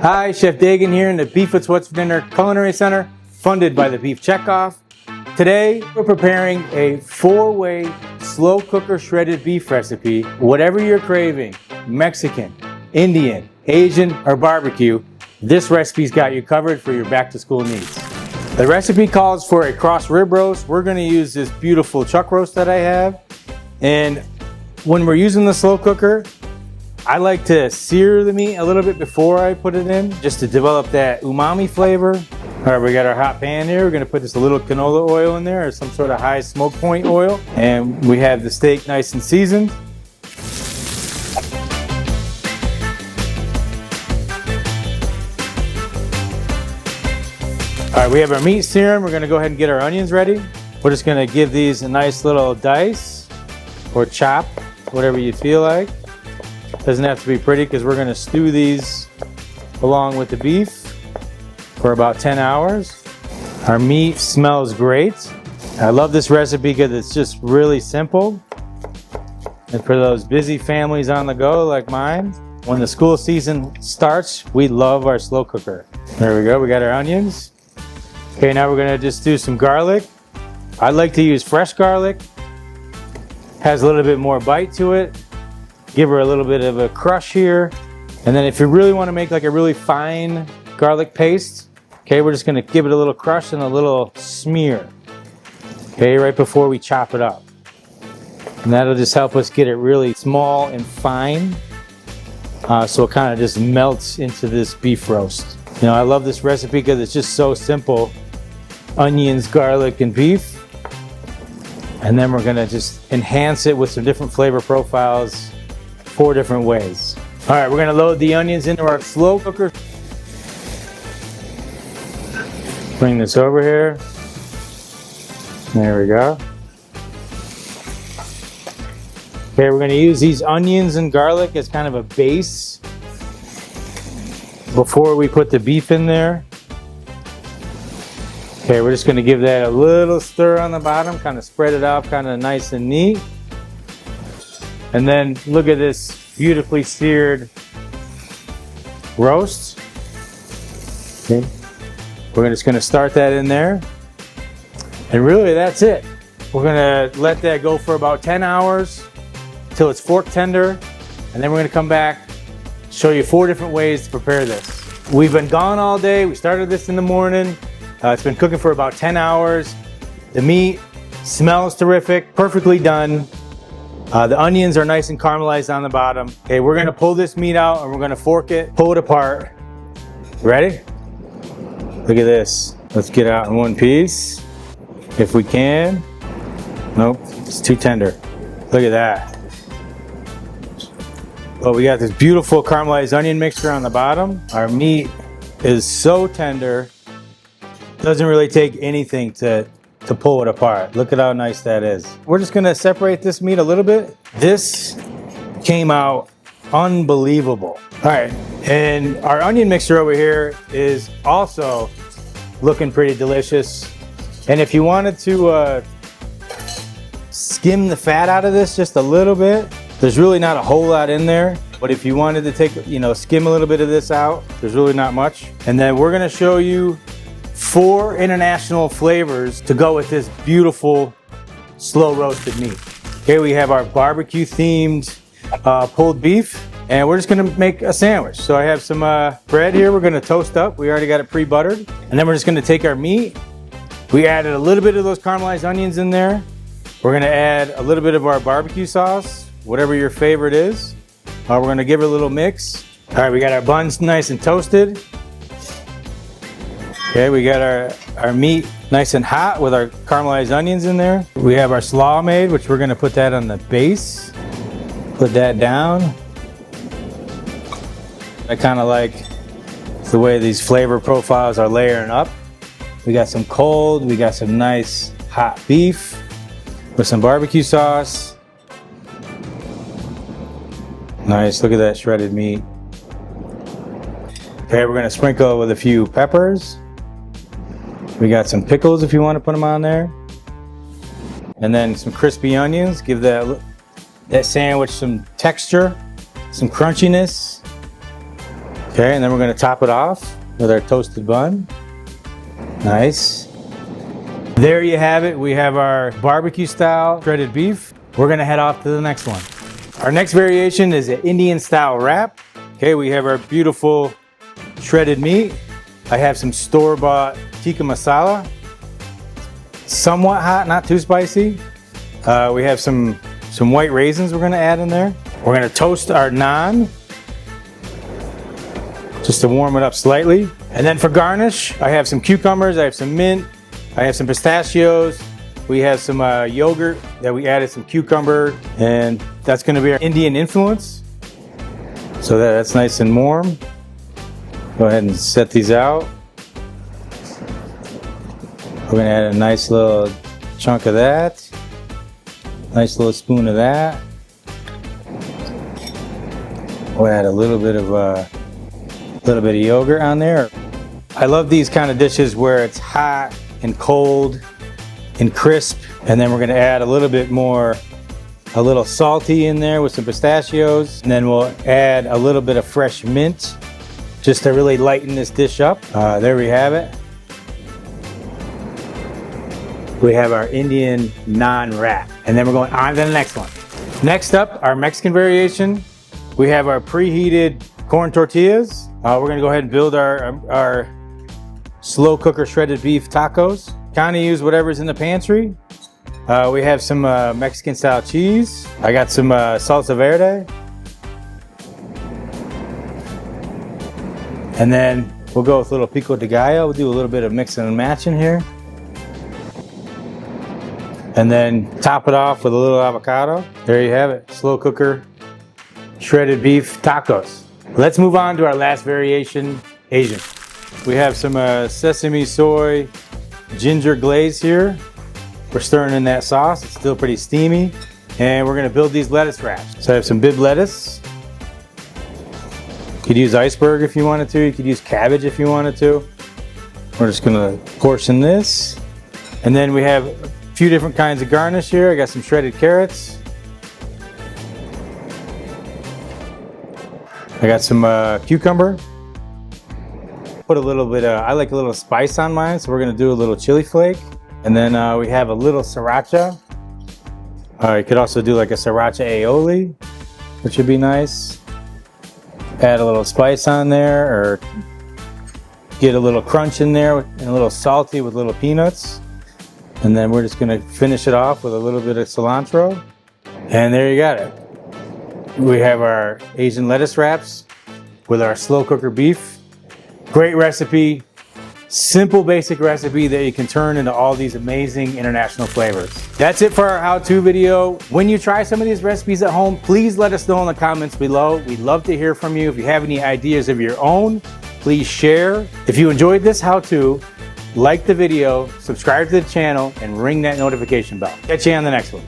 Hi, Chef Dagan here in the Beef It's What's for Dinner Culinary Center, funded by the Beef Checkoff. Today, we're preparing a 4-way slow cooker shredded beef recipe. Whatever you're craving, Mexican, Indian, Asian, or barbecue, this recipe's got you covered for your back to school needs. The recipe calls for a cross rib roast. We're gonna use this beautiful chuck roast that I have. And when we're using the slow cooker, I like to sear the meat a little bit before I put it in, just to develop that umami flavor. All right, we got our hot pan here. We're gonna put just a little canola oil in there, or some sort of high smoke point oil. And we have the steak nice and seasoned. All right, we have our meat searing. We're gonna go ahead and get our onions ready. We're just gonna give these a nice little dice or chop, whatever you feel like. Doesn't have to be pretty because we're gonna stew these along with the beef for about 10 hours. Our meat smells great. I love this recipe because it's just really simple. And for those busy families on the go like mine, when the school season starts, we love our slow cooker. There we go, we got our onions. Okay, now we're gonna just do some garlic. I like to use fresh garlic. Has a little bit more bite to it. Give her a little bit of a crush here. And then if you really want to make like a really fine garlic paste, okay, we're just going to give it a little crush and a little smear, okay, right before we chop it up. And that'll just help us get it really small and fine, so it kind of just melts into this beef roast. You know, I love this recipe because it's just so simple. Onions, garlic, and beef. And then we're going to just enhance it with some different flavor profiles 4 different ways. All right, we're gonna load the onions into our slow cooker. Bring this over here. There we go. Okay, we're gonna use these onions and garlic as kind of a base before we put the beef in there. Okay, we're just gonna give that a little stir on the bottom, kind of spread it out kind of nice and neat. And then look at this beautifully seared roast. Okay. We're just gonna start that in there. And really that's it. We're gonna let that go for about 10 hours till it's fork tender. And then we're gonna come back, show you 4 different ways to prepare this. We've been gone all day. We started this in the morning. It's been cooking for about 10 hours. The meat smells terrific, perfectly done. The onions are nice and caramelized on the bottom. Okay, we're gonna pull this meat out and we're gonna fork it, pull it apart. Ready? Look at this. Let's get it out in one piece, if we can. Nope, it's too tender. Look at that. Oh, we got this beautiful caramelized onion mixture on the bottom. Our meat is so tender. Doesn't really take anything to pull it apart. Look at how nice that is. We're just gonna separate this meat a little bit. This came out unbelievable. All right, and our onion mixture over here is also looking pretty delicious. And if you wanted to skim the fat out of this just a little bit, there's really not a whole lot in there. But if you wanted to take, skim a little bit of this out, there's really not much. And then we're gonna show you 4 international flavors to go with this beautiful slow roasted meat. Okay, we have our barbecue themed pulled beef, and we're just gonna make a sandwich. So I have some bread here we're gonna toast up. We already got it pre-buttered. And then we're just gonna take our meat. We added a little bit of those caramelized onions in there. We're gonna add a little bit of our barbecue sauce, whatever your favorite is. We're gonna give it a little mix. All right, we got our buns nice and toasted. Okay, we got our meat nice and hot with our caramelized onions in there. We have our slaw made, which we're gonna put that on the base. Put that down. I kind of like the way these flavor profiles are layering up. We got some cold, we got some nice hot beef with some barbecue sauce. Nice, look at that shredded meat. Okay, we're gonna sprinkle it with a few peppers. We got some pickles if you want to put them on there. And then some crispy onions. Give that sandwich some texture, some crunchiness. Okay, and then we're gonna top it off with our toasted bun. Nice. There you have it. We have our barbecue style shredded beef. We're gonna head off to the next one. Our next variation is an Indian style wrap. Okay, we have our beautiful shredded meat. I have some store-bought tikka masala. Somewhat hot, not too spicy. We have some white raisins we're gonna add in there. We're gonna toast our naan, just to warm it up slightly. And then for garnish, I have some cucumbers, I have some mint, I have some pistachios. We have some yogurt that we added some cucumber, and that's gonna be our Indian influence. So that's nice and warm. Go ahead and set these out. We're gonna add a nice little chunk of that. Nice little spoon of that. We'll add a little bit of yogurt on there. I love these kind of dishes where it's hot and cold and crisp, and then we're gonna add a little bit more, a little salty in there with some pistachios, and then we'll add a little bit of fresh mint just to really lighten this dish up. There we have it. We have our Indian naan wrap, and then we're going on to the next one. Next up, our Mexican variation. We have our preheated corn tortillas. We're gonna go ahead and build our slow cooker shredded beef tacos. Kind of use whatever's in the pantry. We have some Mexican style cheese. I got some salsa verde. And then we'll go with a little pico de gallo. We'll do a little bit of mixing and matching here. And then top it off with a little avocado. There you have it, slow cooker shredded beef tacos. Let's move on to our last variation, Asian. We have some sesame soy ginger glaze here. We're stirring in that sauce. It's still pretty steamy. And we're gonna build these lettuce wraps. So I have some bib lettuce. You could use iceberg if you wanted to. You could use cabbage if you wanted to. We're just gonna portion this. And then we have a few different kinds of garnish here. I got some shredded carrots. I got some cucumber. Put a little bit of, I like a little spice on mine, so we're gonna do a little chili flake. And then we have a little sriracha. You could also do like a sriracha aioli, which would be nice. Add a little spice on there, or get a little crunch in there, and a little salty with little peanuts. And then we're just gonna finish it off with a little bit of cilantro. And there you got it. We have our Asian lettuce wraps with our slow cooker beef. Great recipe, simple basic recipe that you can turn into all these amazing international flavors. That's it for our how-to video. When you try some of these recipes at home, please let us know in the comments below. We'd love to hear from you. If you have any ideas of your own, please share. If you enjoyed this how-to, like the video, subscribe to the channel, and ring that notification bell. Catch you on the next one.